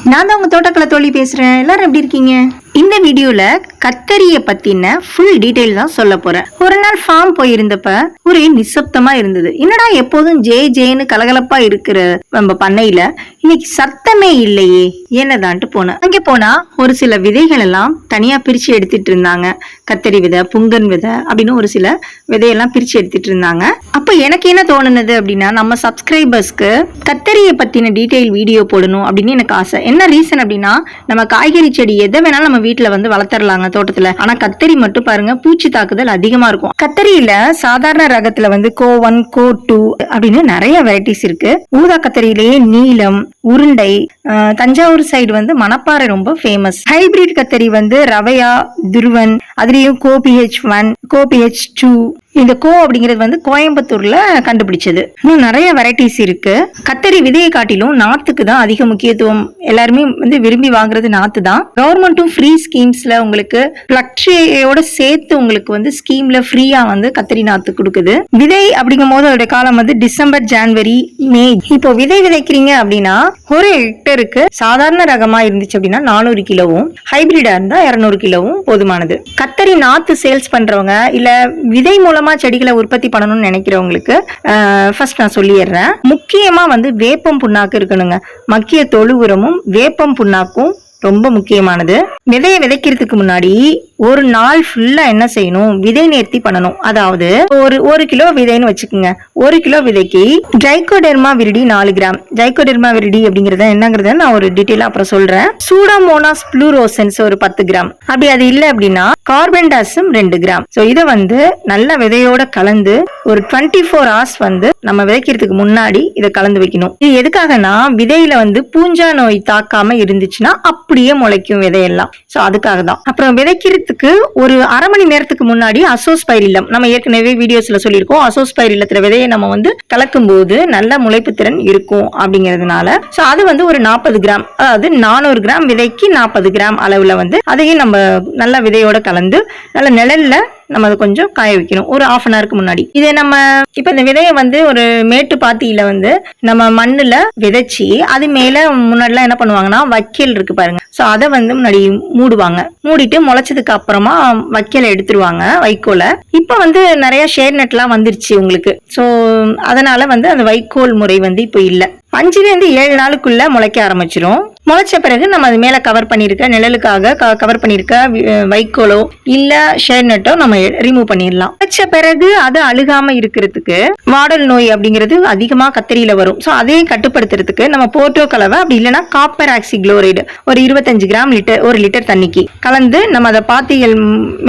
நான் தான் உங்க தோட்டக்கலை தோழி பேசுறேன். எல்லாரும் எப்படி இருக்கீங்க? இந்த வீடியோல கத்தரியை பத்தின ஃபுல் டீடைல் தான் சொல்ல போறேன். ஒரு நாள் ஃபார்ம் போயிருந்தப்ப ஒரே நிசப்தமா இருந்தது. என்னடா எப்போதும் ஜேன்னு கலகலப்பா இருக்கிற நம்ம பண்ணையில இன்னைக்கு சத்தமே இல்லையே என்னதான்ட்டு போனேன். அங்கே போனா ஒரு சில விதைகள் எல்லாம் தனியா பிரிச்சு எடுத்துட்டு இருந்தாங்க. கத்தரி விதை, புங்கன் விதை அப்படின்னு ஒரு சில விதையெல்லாம் பிரிச்சு எடுத்துட்டு இருந்தாங்க. அப்ப எனக்கு என்ன தோணுனது அப்படின்னா, நம்ம சப்ஸ்கிரைபர்ஸ்க்கு கத்தரியை பத்தின டீடைல் வீடியோ போடணும் அப்படின்னு எனக்கு ஆசை. என்ன ரீசன் அப்படின்னா, நம்ம காய்கறி செடி எதை வேணாலும் நம்ம வீட்டுல வந்து வளர்த்தரலாங்க தோட்டத்துல. ஆனா கத்தரி மட்டும் பாருங்க, பூச்சி தாக்குதல் அதிகமா இருக்கும். கத்தரியில சாதாரண ரகத்துல வந்து கோ 1, கோ 2 அப்படின்னு நிறைய வெரைட்டிஸ் இருக்கு. ஊதா கத்தரியிலேயே நீலம், உருண்டை, தஞ்சாவூர் சைடு வந்து மணப்பாறை ரொம்ப ஃபேமஸ். ஹைபிரிட் கத்தரி வந்து ரவையா, துருவன், அதுலயும் கோ PH1, கோ PH2. இந்த கோ அப்படிங்கிறது வந்து கோயம்புத்தூர்ல கண்டுபிடிச்சது. இன்னும் நிறைய வெரைட்டிஸ் இருக்கு. கத்தரி விதையை காட்டிலும் நாத்துக்கு தான் அதிக முக்கியத்துவம். எல்லாருமே வந்து விரும்பி வாங்குறது நாத்து தான். கவர்மெண்ட்டும் ஃப்ரீ ஸ்கீம்ஸ்ல உங்களுக்கு பிளக்ட்ரியோட சேர்த்து உங்களுக்கு வந்து ஸ்கீம்ல ஃப்ரீயா வந்து கத்தரி நாத்து கொடுக்குது. விதை அப்படிங்கும் போது அதோட காலம் வந்து டிசம்பர், ஜனவரி, மே. இப்போ விதை விதைக்கிறீங்க அப்படின்னா ஒரு ஹெக்டருக்கு சாதாரண ரகமா இருந்துச்சு அப்படின்னா 400 கிலோவும், ஹைபிரிடா இருந்தா 200 கிலோவும் போதுமானது. கத்தரி நாத்து சேல்ஸ் பண்றவங்க இல்ல விதை மூலமா செடிகளை உற்பத்தி பண்ணணும்னு நினைக்கிறவங்களுக்கு ஃபர்ஸ்ட் நான் சொல்லிடுறேன். முக்கியமா வந்து வேப்பம் புண்ணாக்கு இருக்கணுங்க. மக்கிய தொழு உரமும் வேப்பம் புண்ணாக்கும் ரொம்ப முக்கியமானது. விதையை விதைக்கிறதுக்கு முன்னாடி ஒரு நாள் ஃபுல்லா என்ன செய்யணும், விதை நேர்த்தி பண்ணணும். அதாவது ஒரு கிலோ விதைன்னு வச்சுக்கோங்க. 1 கிலோ விதைக்கு Trichoderma viride 4 gram. Trichoderma viride அப்படிங்கறத என்னங்கறத நான் ஒரு டீடைலா அப்புறம் சொல்றேன். சூடாமோனாஸ் ப்ளூரோசன்ஸ் ஒரு 10 கிராம். அப்படி அது இல்ல அப்படின்னா கார்பன்டாசம் 2 கிராம். சோ இதை வந்து நல்ல விதையோட கலந்து ஒரு 24 hours வந்து நம்ம விதைக்கிறதுக்கு முன்னாடி இதை கலந்து வைக்கணும். இது எதுக்காகனா, விதையில வந்து பூஞ்சா நோய் தாக்காம இருந்துச்சுன்னா அப்படியே முளைக்கும் விதையெல்லாம். சோ அதுக்காக தான். அப்புறம் விதைக்கிறதுக்கு ஒரு அரை மணி நேரத்துக்கு முன்னாடி அசோஸ்பைரில்லம், நம்ம ஏற்கனவே வீடியோஸ்ல சொல்லியிருக்கோம், அசோஸ்பைரில்லத்துல விதையை நம்ம வந்து கலக்கும் போது நல்ல முளைப்பு திறன் இருக்கும் அப்படிங்கிறதுனால சோ அது வந்து ஒரு 40 கிராம், அதாவது 400 கிராம் விதைக்கு 40 கிராம் அளவுல வந்து அதையும் நம்ம நல்ல விதையோட கலந்து நல்ல நிழல்ல நம்ம அதை கொஞ்சம் காய வைக்கணும் ஒரு 1/2 an hourக்கு முன்னாடி. இதை நம்ம இப்ப இந்த விதையை வந்து ஒரு மேட்டு பாத்தியில வந்து நம்ம மண்ணுல விதைச்சி அது மேல முன்னாடிலாம் என்ன பண்ணுவாங்கன்னா வைக்கல் இருக்கு பாருங்க, சோ அதை வந்து முன்னாடி மூடுவாங்க. மூடிட்டு முளைச்சதுக்கு அப்புறமா வைக்கலை எடுத்துருவாங்க, வைக்கோலை. இப்ப வந்து நிறைய ஷேட் நெட் எல்லாம் வந்துருச்சு உங்களுக்கு. சோ அதனால வந்து அந்த வைக்கோல் முறை வந்து இப்ப இல்ல. 5 to 7 நாளுக்குள்ள முளைக்க ஆரம்பிச்சிரும். முளைச்ச பிறகு நம்ம அது மேல கவர் பண்ணிருக்க நிழலுக்காக கவர் பண்ணிருக்க வைக்கோலோ இல்ல ஷேட் நெட்டோ நம்ம ரிமூவ் பண்ணிடலாம். முளைச்ச பிறகு அது அழுகாம இருக்கிறதுக்கு வாடல் நோய் அப்படிங்கிறது அதிகமா கத்தரியில வரும். சோ அதையும் கட்டுப்படுத்துறதுக்கு நம்ம போர்ட்டோ கலவை, அப்படி இல்லைன்னா காப்பர் ஆக்சிக்ளோரைடு ஒரு 25 கிராம் ஒரு லிட்டர் தண்ணிக்கு கலந்து நம்ம அதை பாத்திகள்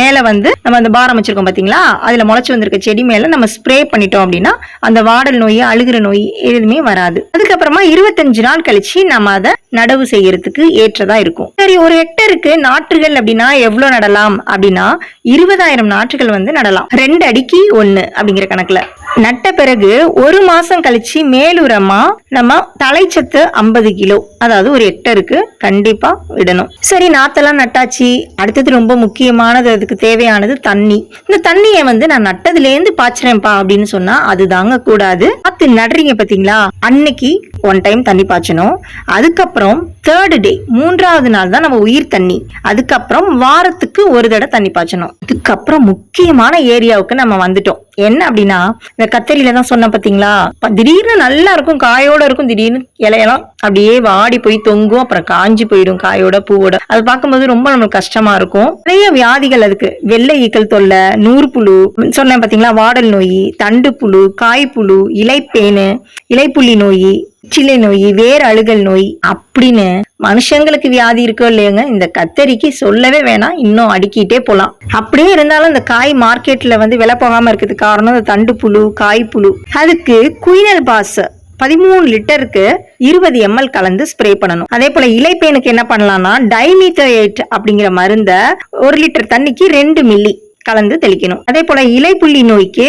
மேல வந்து நம்ம அந்த பாரம் வச்சிருக்கோம் பாத்தீங்களா, அதுல முளைச்சு வந்திருக்க செடி மேல நம்ம ஸ்ப்ரே பண்ணிட்டோம் அப்படின்னா அந்த வாடல் நோய், அழுகிற நோய் எதுவுமே வராது. அதுக்கப்புறமா 25 நாள் கழிச்சு நம்ம அதை நடவு செய்யறதுக்கு ஏற்றதா இருக்கும். சரி, ஒரு ஹெக்டருக்கு நாற்றுகள் அப்படின்னா எவ்வளவு நடலாம் அப்படின்னா 20,000 நாற்றுகள் வந்து நடலாம். 2 அடிக்கு 1 அப்படிங்கிற கணக்குல நட்ட பிறகு 1 மாசம் கழிச்சு மேலுரமா நம்ம தலைச்சத்து 50 கிலோ, அதாவது ஒரு ஹெக்டருக்கு கண்டிப்பா விடணும். சரி, நாத்தெல்லாம் நட்டாச்சு. அடுத்தது ரொம்ப முக்கியமானது, அதுக்கு தேவையானது தண்ணி. இந்த தண்ணியை வந்து நான் நட்டதுல இருந்து பாய்ச்சறேன்ப்பா அப்படின்னு சொன்னா அது தாங்க கூடாது. அது நடுறீங்க பாத்தீங்களா, அன்னைக்கு 1 டைம் தண்ணி பாய்ச்சணும். அதுக்கப்புறம் 3rd day 3வது நாள் தான் நம்ம உயிர் தண்ணி. அதுக்கப்புறம் வாரத்துக்கு 1 தடவை தண்ணி பாய்ச்சணும். அதுக்கப்புறம் முக்கியமான ஏரியாவுக்கு நம்ம வந்துட்டோம். என்ன அப்படின்னா, இந்த கத்தரியில தான் சொன்ன பாத்தீங்களா, திடீர்னு நல்லா இருக்கும், காயோட இருக்கும், திடீர்னு இலையெல்லாம் அப்படியே வாடி போய் தொங்கும், அப்புறம் காஞ்சி போயிடும் காயோட பூவோட. அது பார்க்கும்போது ரொம்ப நம்மளுக்கு கஷ்டமா இருக்கும். நிறைய வியாதிகள் அதுக்கு, வெள்ளை ஈக்கள் தொல்லை, நூற்புழு சொன்னேன் பாத்தீங்களா, வாடல் நோய், தண்டு புழு, காய்ப்புழு, இலைப்பேனு, இலைப்புள்ளி நோய், சிலை நோய், வேர் அழுகல் நோய் அப்படின்னு மனுஷங்களுக்கு வியாதி இருக்கோ இல்லையாங்க, இந்த கத்தரிக்கு சொல்லவே வேணாம், இன்னும் அடுக்கிட்டே போலாம். அப்படியே இருந்தாலும் இந்த காய் மார்க்கெட்ல வந்து விலை போகாம இருக்கிறதுக்கு காரணம் இந்த தண்டு புழு, காய்ப்புழு. அதுக்கு குயினல் பாஸ் 13 லிட்டருக்கு 20 ml கலந்து ஸ்ப்ரே பண்ணணும். அதே போல இலைப்பேனுக்கு என்ன பண்ணலாம்னா, டைமீத்தோயேட் அப்படிங்கிற மருந்த 1 லிட்டர் தண்ணிக்கு 2 மில்லி கலந்து தெளிக்கணும். அதே போல இலைப்புள்ளி நோய்க்கு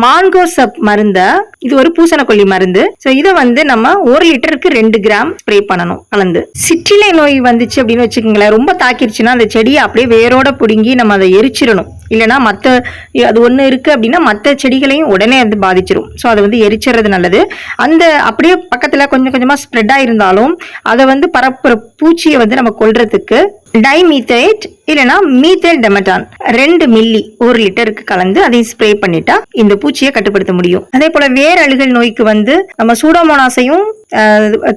மான்கோசப் மருந்த, இது ஒரு பூசணக்கொல்லி மருந்து. ஸோ இதை வந்து நம்ம 1 லிட்டருக்கு 2 கிராம் ஸ்ப்ரே பண்ணணும் கலந்து. சிற்றிலை நோய் வந்துச்சு அப்படின்னு வச்சுக்கோங்களேன், ரொம்ப தாக்கிருச்சுன்னா அந்த செடியை அப்படியே வேரோட பிடுங்கி நம்ம அதை எரிச்சிடணும். இல்லைன்னா மற்ற அது ஒன்று இருக்கு அப்படின்னா மற்ற செடிகளையும் உடனே வந்து பாதிச்சிடும். ஸோ அதை வந்து எரிச்சிடுறது நல்லது. அந்த அப்படியே பக்கத்தில் கொஞ்சம் கொஞ்சமாக ஸ்ப்ரெட் ஆயிருந்தாலும் அதை வந்து பரப்புற பூச்சியை வந்து நம்ம கொல்றதுக்கு டைமீத்தேட் இல்லைன்னா மீத்தேல் டெமட்டான் 2 மில்லி 1 லிட்டருக்கு கலந்து அதை ஸ்ப்ரே பண்ணிட்டா இந்த பூச்சியை கட்டுப்படுத்த முடியும். அதே போல வேர் அழுகல் நோய்க்கு வந்து நம்ம சூடோமோனாஸையும்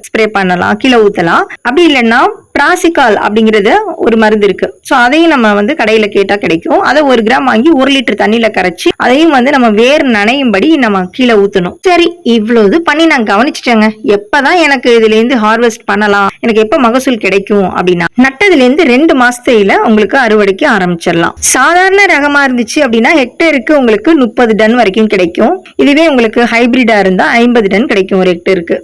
ஸ்ப்ரே பண்ணலாம், கீழே ஊத்தலாம். அப்படி இல்லைன்னா பிராசிகால் அப்படிங்கிறது ஒரு மருந்து இருக்கு. ஸோ அதையும் நம்ம வந்து கடையில கேட்டா கிடைக்கும். அதை 1 கிராம் வாங்கி 1 லிட்டர் தண்ணியில கரைச்சி அதையும் வந்து நம்ம வேர் நனையும்படி நம்ம கீழே ஊத்தணும். சரி, இவ்வளவு பண்ணி நான் கவனிச்சுட்டேங்க. எப்பதான் எனக்கு இதுல இருந்து ஹார்வெஸ்ட் பண்ணலாம், எனக்கு எப்ப மகசூல் கிடைக்கும் அப்படின்னா, நட்டதுல இருந்து 2 மாசத்துல உங்களுக்கு அறுவடைக்கு ஆரம்பிச்சிடலாம். சாதாரண ரகமா இருந்துச்சு அப்படின்னா ஹெக்டேருக்கு உங்களுக்கு 30 டன் வரைக்கும் கிடைக்கும். இதுவே உங்களுக்கு ஹைபிரிடா இருந்தா 50 டன் கிடைக்கும் ஒரு ஹெக்டேருக்கு.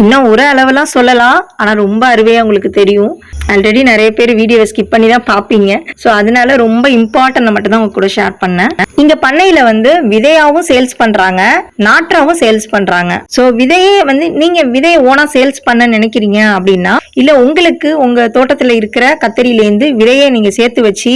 இன்னும் ஒரு அளவெல்லாம் சொல்லலாம், ஆனா ரொம்ப அருமையா உங்களுக்கு தெரியும். ஆல்ரெடி நிறைய பேர் வீடியோவை ஸ்கிப் பண்ணி தான் பார்ப்பீங்க. ஸோ அதனால ரொம்ப இம்பார்ட்டன்ட் மட்டும் தான் உங்க கூட ஷேர் பண்ணேன். இங்க பண்ணையில வந்து விதையாவும் சேல்ஸ் பண்றாங்க, நாற்றாவும் சேல்ஸ் பண்றாங்க. ஸோ விதையே வந்து நீங்க விதையை ஓனா சேல்ஸ் பண்ண நினைக்கிறீங்க அப்படின்னா, இல்ல உங்களுக்கு உங்க தோட்டத்துல இருக்கிற கத்தரியிலேருந்து விதையை நீங்க சேர்த்து வச்சு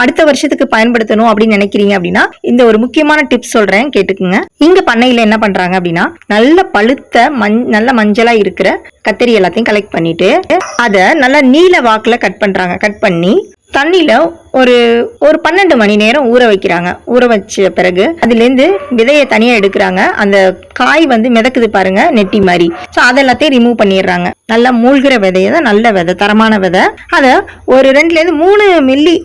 அடுத்த வருஷத்துக்கு பயன்படுத்தணும் அப்படின்னு நினைக்கிறீங்க அப்படின்னா, இந்த ஒரு முக்கியமான டிப்ஸ் சொல்றேன், கேட்டுக்குங்க. இங்க பண்ணையில என்ன பண்றாங்க அப்படின்னா, நல்ல பழுத்த நல்ல மஞ்சளா இருக்கிற கத்தரி எல்லாத்தையும் கலெக்ட் பண்ணிட்டு அதை நல்லா நீல வாக்குல கட் பண்றாங்க. கட் பண்ணி தண்ணியில ஒரு 12 மணி நேரம் ஊற வைக்கிறாங்க. ஊற வச்ச பிறகு அதுல இருந்து விதையை தனியா எடுக்கிறாங்க. அந்த காய் வந்து மிதக்குது பாருங்க, நெட்டி மாதிரி. ஸோ அதெல்லாத்தையும் ரிமூவ் பண்ணிடுறாங்க. நல்லா மூழ்கிற விதையை தான், நல்ல விதை, தரமான விதை. அதை ஒரு 2 ல இருந்து 3 மில்லி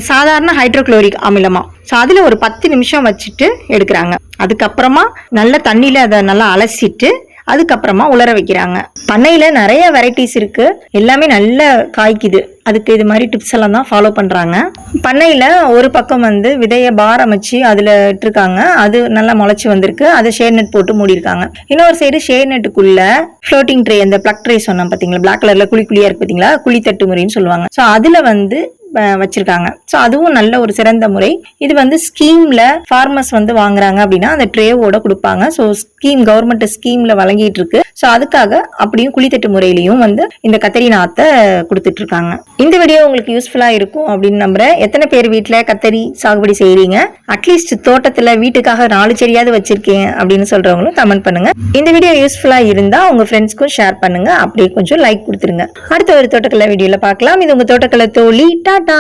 சாதாரண ஹைட்ரோக்ளோரிக் அமிலமா, ஸோ அதுல ஒரு 10 நிமிஷம் வச்சுட்டு எடுக்கிறாங்க. அதுக்கப்புறமா நல்ல தண்ணியில அதை நல்லா அலசிட்டு அதுக்கப்புறமா உலர வைக்கிறாங்க. பண்ணையில நிறைய வெரைட்டிஸ் இருக்கு, எல்லாமே நல்ல காய்க்குது. அதுக்கு இது மாதிரி டிப்ஸ் எல்லாம் தான் ஃபாலோ பண்றாங்க. பண்ணையில ஒரு பக்கம் வந்து விதைய பார் அமைச்சு அதுல இட்டிருக்காங்க, அது நல்லா முளைச்சு வந்திருக்கு. அதை ஷேர் நெட் போட்டு மூடி இருக்காங்க. இன்னொரு சைடு ஷேர் நெட்டுக்குள்ள ஃப்ளோட்டிங் ட்ரே, அந்த பிளக் ட்ரே சொன்னோம் பாத்தீங்களா, பிளாக் கலர்ல குழி குழியா இருக்கு பாத்தீங்களா, குழித்தட்டு முறைன்னு சொல்லுவாங்க. ஸோ அதுல வந்து வச்சிருக்காங்க. ஸோ அதுவும் நல்ல ஒரு சிறந்த முறை. இது வந்து ஸ்கீம்ல ஃபார்மர்ஸ் வந்து வாங்குறாங்க அப்படின்னா அந்த ட்ரேவோட கொடுப்பாங்க. ஸோ ஸ்கீம், கவர்மெண்ட் ஸ்கீம்ல வழங்கிட்டு இருக்கு. ஸோ அதுக்காக அப்படியும் குழித்தட்டு முறையிலையும் வந்து இந்த கத்தரி நாத்தை கொடுத்துட்டு இருக்காங்க. இந்த வீடியோ உங்களுக்கு யூஸ்ஃபுல்லா இருக்கும் அப்படின்னு நம்புறேன். எத்தனை பேர் வீட்டுல கத்தரி சாகுபடி செய்யறீங்க, அட்லீஸ்ட் தோட்டத்துல வீட்டுக்காக 4 செடியாவது வச்சிருக்கேன் அப்படின்னு சொல்றவங்களும் கமெண்ட் பண்ணுங்க. இந்த வீடியோ யூஸ்ஃபுல்லா இருந்தா உங்க ஃப்ரெண்ட்ஸ்க்கும் ஷேர் பண்ணுங்க. அப்படியே கொஞ்சம் லைக் கொடுத்துருங்க. அடுத்த ஒரு தோட்டக்கலை வீடியோல பார்க்கலாம். இது உங்க தோட்டக்கலை தோழி. டாடா.